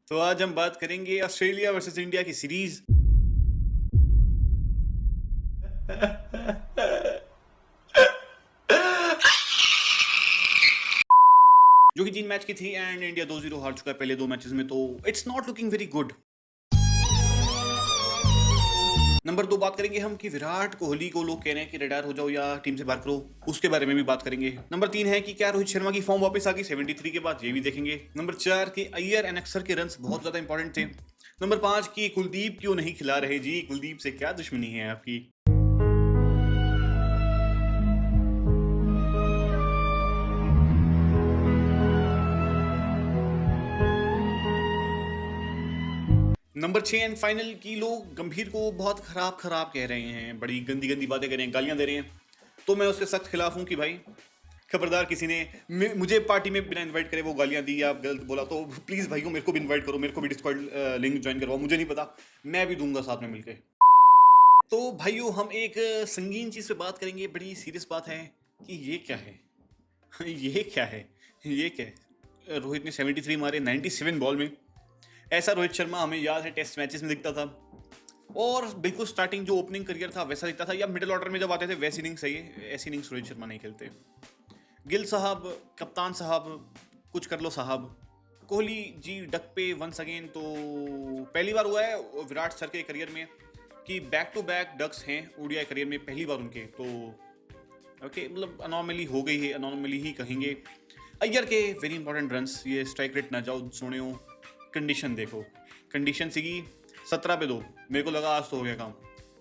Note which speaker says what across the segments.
Speaker 1: तो आज हम बात करेंगे ऑस्ट्रेलिया वर्सेस इंडिया की सीरीज। जो कि 3 मैच की थी एंड इंडिया 2-0 हार चुका है पहले 2 मैचेस में, तो it's not looking very good. Number 2 बात करेंगे हम कि विराट कोहली को लोग कह रहे हैं कि रिटायर हो जाओ या टीम से बाहर करो, उसके बारे में भी बात करेंगे। नंबर 3 है कि क्या रोहित शर्मा की फॉर्म वापस आ गई 73 के बाद, ये भी देखेंगे। नंबर 4 कि अय्यर एंड अक्सर के रन्स बहुत ज्यादा इंपॉर्टेंट थे। नंबर 5 कि कुलदीप क्यों नहीं खिला रहे जी, कुलदीप से क्या दुश्मनी है आपकी। नंबर 6 एंड फाइनल की लोग गंभीर को बहुत खराब खराब कह रहे हैं, बड़ी गंदी गंदी बातें कह रहे हैं, गालियां दे रहे हैं। तो मैं उसके सख्त खिलाफ हूं कि भाई खबरदार किसी ने मुझे पार्टी में बिना इनवाइट करे वो गालियां दी या गलत बोला तो प्लीज भाइयों मेरे को भी इनवाइट करो, मेरे को भी डिस्कॉर्ड लिंक ज्वाइन करवाओ, मुझे नहीं पता, मैं भी दूंगा साथ में मिलके। तो भाइयों हम एक संगीन चीज पे बात करेंगे, बड़ी सीरियस बात है कि ये क्या है। ये क्या है, ये क्या है। रोहित ने 73 मारे 97 बॉल में। ऐसा रोहित शर्मा हमें याद है टेस्ट मैचेस में दिखता था, और बिल्कुल स्टार्टिंग जो ओपनिंग करियर था वैसा दिखता था, या मिडिल ऑर्डर में जब आते थे वैसी इनिंग्स सही है, ऐसी इनिंग्स रोहित शर्मा नहीं खेलते। गिल साहब, कप्तान साहब, कुछ कर लो साहब। कोहली जी डक पे वंस अगेन, तो पहली बार हुआ है विराट सर के करियर में कि बैक टू बैक डक्स हैं ओडीआई करियर में, पहली बार उनके, तो ओके मतलब अनॉर्मली हो गई है, अनॉर्मली ही कहेंगे। अय्यर के वेरी इंपॉर्टेंट रन्स, ये स्ट्राइक रेट ना जाओ सोने हो। कंडीशन देखो, कंडीशन सीगी 17 पे 2, मेरे को लगा आज तो हो गया काम,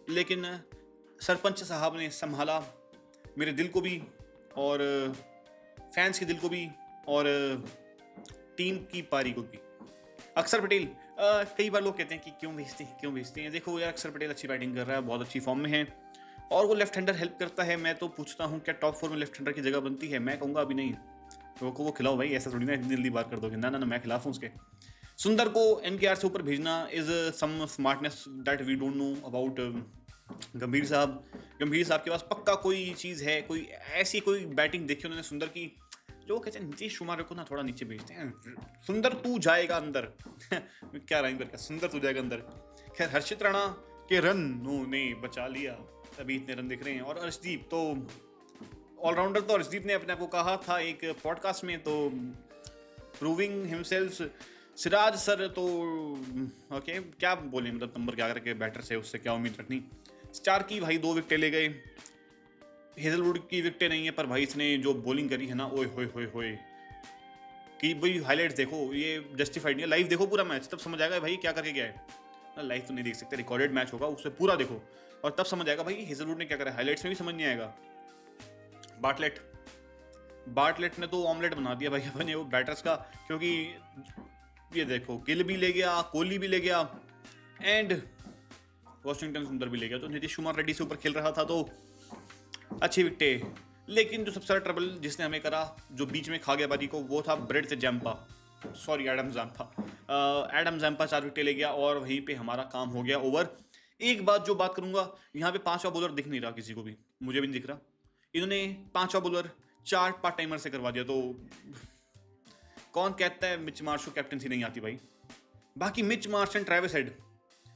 Speaker 1: लेकिन सरपंच साहब ने संभाला मेरे दिल को भी, और फैंस के दिल को भी, और टीम की पारी को भी। अक्षर पटेल, कई बार लोग कहते हैं कि क्यों भेजते हैं, क्यों भेजते हैं। देखो यार, अक्षर पटेल अच्छी बैटिंग कर रहा है, बहुत अच्छी फॉर्म में है, और वो लेफ्ट हैंडर हेल्प करता है। मैं तो पूछता हूँ क्या टॉप 4 में लेफ्ट हैंडर की जगह बनती है? मैं कहूँगा अभी नहीं। तो वो खिलाओ भाई, ऐसा थोड़ी ना इतनी जल्दी बात कर दोगे। ना ना ना, मैं खिलाफ हूँ उसके। सुंदर को एनकेआर से ऊपर भेजना is some smartness that we don't know about Gambhir साहब। गंभीर साहब के पास पक्का कोई चीज़ है, कोई ऐसी कोई बैटिंग देखी उन्होंने सुंदर की, जो कहते हैं नीतीश कुमार को ना थोड़ा नीचे भेजते हैं। सुंदर तू जाएगा अंदर। क्या राइम करके, सुंदर तू जाएगा अंदर। खैर, हर्षित राणा के रन ने बचा लिया, तभी इतने रन दिख रहे हैं। और अर्शदीप तो ऑलराउंडर, तो अर्शदीप ने अपने को कहा था एक पॉडकास्ट में, तो प्रूविंग हिमसेल्फ। सिराज सर तो ओके, क्या बोले, मतलब नंबर क्या करके बैटर से उससे क्या उम्मीद रखनी। स्टार की भाई 2 विकेटें ले गए, हेजलवुड की विकेटें नहीं है, पर भाई इसने जो बॉलिंग करी है ना, ओए होए होए होए, कि भाई हाईलाइट्स देखो, ये जस्टिफाइड नहीं है। लाइव देखो पूरा मैच, तब समझ आएगा भाई क्या करके गया है। लाइव तो नहीं देख सकते, रिकॉर्डेड मैच होगा, उससे पूरा देखो और तब समझ आएगा भाई हेजलवुड ने क्या करा। हाईलाइट्स में भी समझ नहीं आएगा। बाटलेट, बाटलेट ने तो ऑमलेट बना दिया भाई अपने वो बैटर्स का, क्योंकि ये देखो गिल भी ले गया, कोहली भी ले गया, एंड वॉशिंगटन सुंदर भी ले गया। तो नीतीश कुमार रेड्डी से ऊपर खेल रहा था, तो अच्छी विकेटें। लेकिन जो सबसे ज्यादा ट्रबल जिसने हमें करा, जो बीच में खा गया बारी को, वो था ब्रेड से Zampa, sorry Adam Zampa. Adam Zampa 4 विकेटें ले गया, और वहीं पे हमारा काम हो गया ओवर। एक बात जो बात करूंगा, यहाँ पे 5वां बॉलर दिख नहीं रहा किसी को भी, मुझे भी नहीं दिख रहा। इन्होंने 5वां बॉलर 4 पार्ट टाइमर से करवा दिया, तो कौन कहता है मिच मार्श को कैप्टनसी नहीं आती भाई। बाकी Mitch Marsh and Travis head,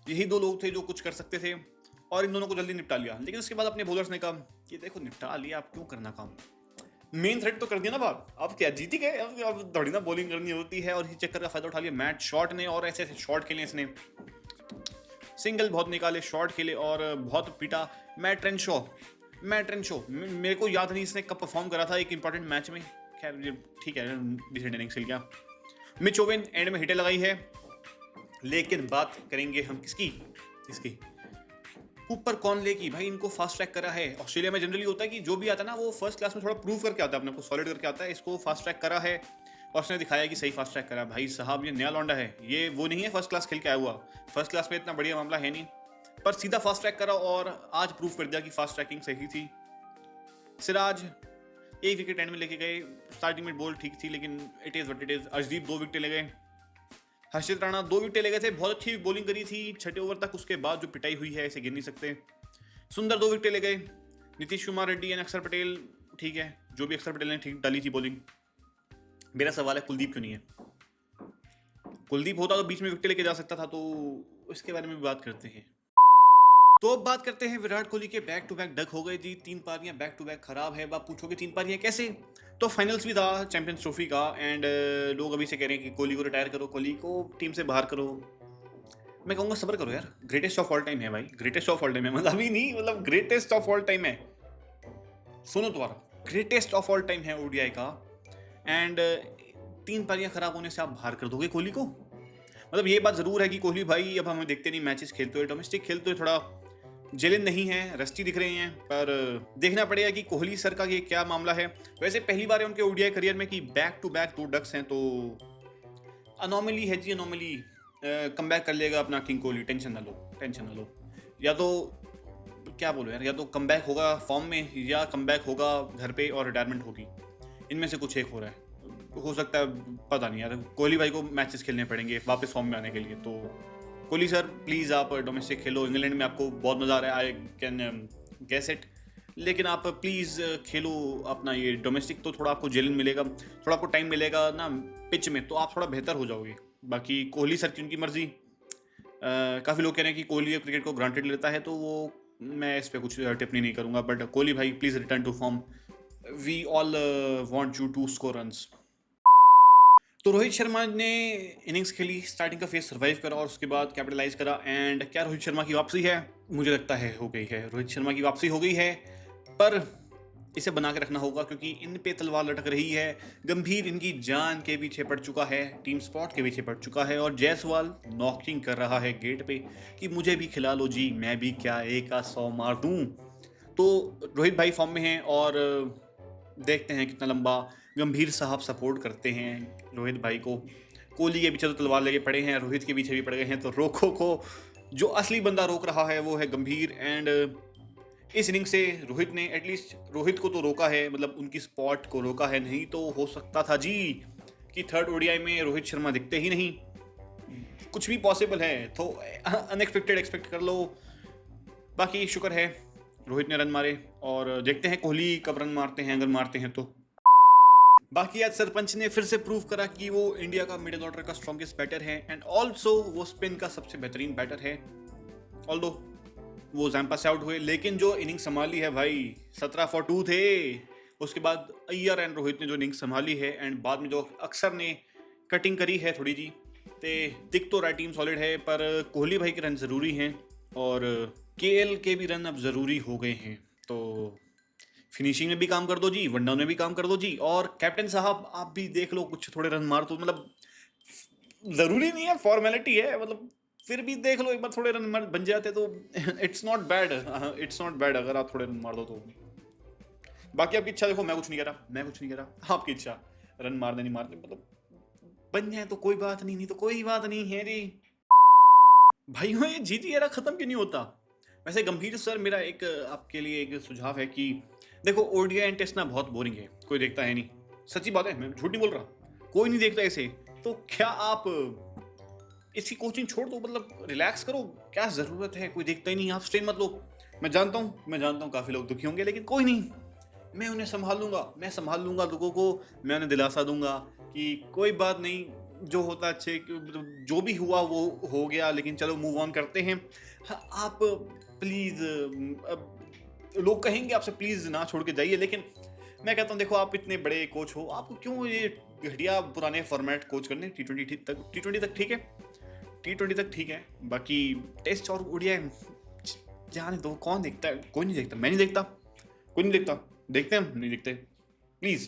Speaker 1: यही 2 लोग थे जो कुछ कर सकते थे, और इन दोनों को जल्दी निपटा लिया। लेकिन उसके बाद अपने बॉलर्स ने कहा कि देखो निपटा लिया, आप क्यों करना काम, मेन थ्रेड तो कर दिया ना बात, अब क्या जीत ही गए, अब थोड़ी ना बॉलिंग करनी होती है। और इसी चक्कर का फायदा उठा लिया मैट शॉट ने, और ऐसे ऐसे शॉट खेले इसने, सिंगल बहुत निकाले, शॉट खेले और बहुत पीटा। मैट रेनशो, मैट रेनशो मेरे को याद नहीं इसने कब परफॉर्म करा था एक इंपॉर्टेंट मैच में। खैर ठीक है, डिसेंट इनिंग्स खेल गया। मिच ओवेन एंड में हिटें लगाई है, लेकिन बात करेंगे हम किसकी, इसकी ऊपर कौन लेगी भाई। इनको फास्ट ट्रैक करा है। ऑस्ट्रेलिया में जनरली होता है कि जो भी आता है ना वो फर्स्ट क्लास में थोड़ा प्रूव करके आता है, अपने को सॉलिड करके आता है। इसको फास्ट ट्रैक करा है और उसने दिखाया कि सही फास्ट ट्रैक करा। भाई साहब ये नया लौंडा है, ये वो नहीं है फर्स्ट क्लास खेल के आया हुआ, फर्स्ट क्लास में इतना बढ़िया मामला है नहीं, पर सीधा फास्ट ट्रैक करा और आज प्रूव कर दिया कि फास्ट ट्रैकिंग सही थी। सिराज 1 विकेट एंड में लेके गए, स्टार्टिंग में बॉल ठीक थी, लेकिन it is what it is. Arshdeep 2 wicket ले गए, हर्षित राणा 2 विकेट ले गए थे, बहुत अच्छी बॉलिंग करी थी 6ठे ओवर तक, उसके बाद जो पिटाई हुई है ऐसे गिर नहीं सकते। सुंदर 2 विकेट ले गए, नीतीश कुमार रेड्डी एंड अक्षर पटेल, ठीक है जो भी अक्षर पटेल ने ठीक डाली थी बॉलिंग। मेरा सवाल है कुलदीप क्यों नहीं है। कुलदीप होता तो बीच में विकेट लेके जा सकता था, तो इसके बारे में भी बात करते हैं। तो अब बात करते हैं विराट कोहली के। बैक टू बैक डक हो गए जी, 3 पारियां बैक टू बैक खराब है। अब आप पूछोगे 3 पारियां कैसे? तो फाइनल्स भी था चैंपियंस ट्रॉफी का, एंड लोग अभी से कह रहे हैं कि कोहली को रिटायर करो, कोहली को टीम से बाहर करो। मैं कहूँगा सब्र करो यार, ग्रेटेस्ट ऑफ ऑल टाइम है भाई, ग्रेटेस्ट ऑफ ऑल टाइम है, मतलब अभी नहीं, मतलब ग्रेटेस्ट ऑफ ऑल टाइम है। सुनो दोबारा, ग्रेटेस्ट ऑफ ऑल टाइम है ओडीआई का, एंड 3 पारियां खराब होने से आप बाहर कर दोगे कोहली को? मतलब ये बात जरूर है कि कोहली भाई अब हमें देखते नहीं मैचेस खेलते हुए, डोमेस्टिक खेलते हुए थोड़ा जेलिन नहीं है, रस्टी दिख रहे हैं, पर देखना पड़ेगा कि कोहली सर का ये क्या मामला है। वैसे पहली बार है उनके ओडीआई करियर में कि बैक टू बैक 2 डक्स हैं, तो अनोमली है जी, अनोमली। कम बैक कर लेगा अपना किंग कोहली, टेंशन ना लो, टेंशन ना लो। या तो क्या बोलो यार, या तो कम बैक होगा फॉर्म में, या कम बैक होगा घर पे और रिटायरमेंट होगी, इनमें से कुछ एक हो रहा है। हो सकता है, पता नहीं यार, कोहली भाई को मैचेस खेलने पड़ेंगे वापस फॉर्म में आने के लिए। तो कोहली सर प्लीज़ आप डोमेस्टिक खेलो, इंग्लैंड में आपको बहुत मज़ा आ रहा है, आई कैन गेस इट, लेकिन आप प्लीज़ खेलो अपना ये डोमेस्टिक, तो थोड़ा आपको जेलिन मिलेगा, थोड़ा आपको टाइम मिलेगा ना पिच में, तो आप थोड़ा बेहतर हो जाओगे। बाकी कोहली सर की उनकी मर्जी। काफ़ी लोग कह रहे हैं कि कोहली क्रिकेट को ग्रांटेड लेता है, तो वो मैं इस पर कुछ टिप्पणी नहीं करूँगा, बट कोहली भाई please return to form, we all want you to score runs. तो रोहित शर्मा ने इनिंग्स खेली, स्टार्टिंग का फेज सर्वाइव करा और उसके बाद कैपिटलाइज करा, एंड क्या रोहित शर्मा की वापसी है? मुझे लगता है हो गई है, रोहित शर्मा की वापसी हो गई है, पर इसे बना के रखना होगा क्योंकि इन पे तलवार लटक रही है। गंभीर इनकी जान के पीछे पड़ चुका है, टीम स्पॉट के पीछे पड़ चुका है, और जायसवाल नॉकिंग कर रहा है गेट पे कि मुझे भी खिला लो जी, मैं भी क्या 100 मार दूं। तो रोहित भाई फॉर्म में हैं, और देखते हैं कितना लंबा गंभीर साहब सपोर्ट करते हैं रोहित भाई को। कोहली के पीछे तो तलवार लगे पड़े हैं, रोहित के पीछे भी पड़ गए हैं, तो रोको को जो असली बंदा रोक रहा है वो है गंभीर। एंड इस इनिंग से रोहित ने एटलीस्ट रोहित को तो रोका है, मतलब उनकी स्पॉट को रोका है, नहीं तो हो सकता था जी कि थर्ड ओडीआई में रोहित शर्मा दिखते ही नहीं। कुछ भी पॉसिबल है, तो अनएक्सपेक्टेड एक्सपेक्ट कर लो। बाकी शुक्र है रोहित ने रन मारे, और देखते हैं कोहली कब रन मारते हैं, अगर मारते हैं तो। बाकी आज सरपंच ने फिर से प्रूव करा कि वो इंडिया का मिडिल ऑर्डर का स्ट्रॉन्गेस्ट बैटर है, एंड ऑल्सो वो स्पिन का सबसे बेहतरीन बैटर है। ऑल्दो वो जैम्पा से आउट हुए, लेकिन जो इनिंग संभाली है भाई, 17 फॉर 2 थे। उसके बाद अय्यर एंड रोहित ने जो इनिंग संभाली है, एंड बाद में जो अक्सर ने कटिंग करी है थोड़ी जी, ते दिख तो रहा टीम सॉलिड है, पर कोहली भाई के रन ज़रूरी हैं, और केएल के भी रन अब ज़रूरी हो गए हैं। तो फिनिशिंग में भी काम कर दो जी, वन डाउन में भी काम कर दो जी, और कैप्टन साहब आप भी देख लो, कुछ थोड़े रन मार दो, मतलब ज़रूरी नहीं है, फॉर्मेलिटी है, मतलब फिर भी देख लो एक बार, थोड़े रन बन जाते तो it's not bad, it's not bad अगर आप थोड़े रन मार दो तो। बाकी आपकी इच्छा, देखो मैं कुछ नहीं कह रहा, मैं कुछ नहीं कह रहा, आपकी इच्छा, रन मारने नहीं मारने, मतलब बन जाए तो कोई बात नहीं, नहीं तो कोई बात नहीं है रे भाइयों। ये जीती एरा खत्म क्यों नहीं होता? वैसे गंभीर सर, मेरा एक आपके लिए एक सुझाव है कि देखो ओडीआई एंड टेस्ट ना बहुत बोरिंग है, कोई देखता है नहीं, सच्ची बात है, मैं झूठ नहीं बोल रहा, कोई नहीं देखता इसे। तो क्या आप इसकी कोचिंग छोड़ दो, मतलब रिलैक्स करो, क्या ज़रूरत है, कोई देखता ही नहीं, आप स्ट्रेन मत लो। मैं जानता हूँ काफ़ी लोग दुखी होंगे, लेकिन कोई नहीं, मैं उन्हें संभाल लूँगा, मैं संभाल लूँगा लोगों को, मैं उन्हें दिलासा दूंगा कि कोई बात नहीं, जो होता अच्छे, जो भी हुआ वो हो गया, लेकिन चलो मूव ऑन करते हैं। हाँ, आप प्लीज़, लोग कहेंगे आपसे प्लीज़ ना छोड़ के जाइए, लेकिन मैं कहता हूँ देखो, आप इतने बड़े कोच हो, आपको क्यों ये घटिया पुराने फॉर्मेट कोच करने? टी20 तक ठीक है, टी20 तक ठीक है, बाकी टेस्ट और ओडीआई जाने दो। कौन देखता है? कोई नहीं देखता, मैं नहीं देखता, कोई नहीं देखता, देखते हैं हम नहीं देखते, प्लीज़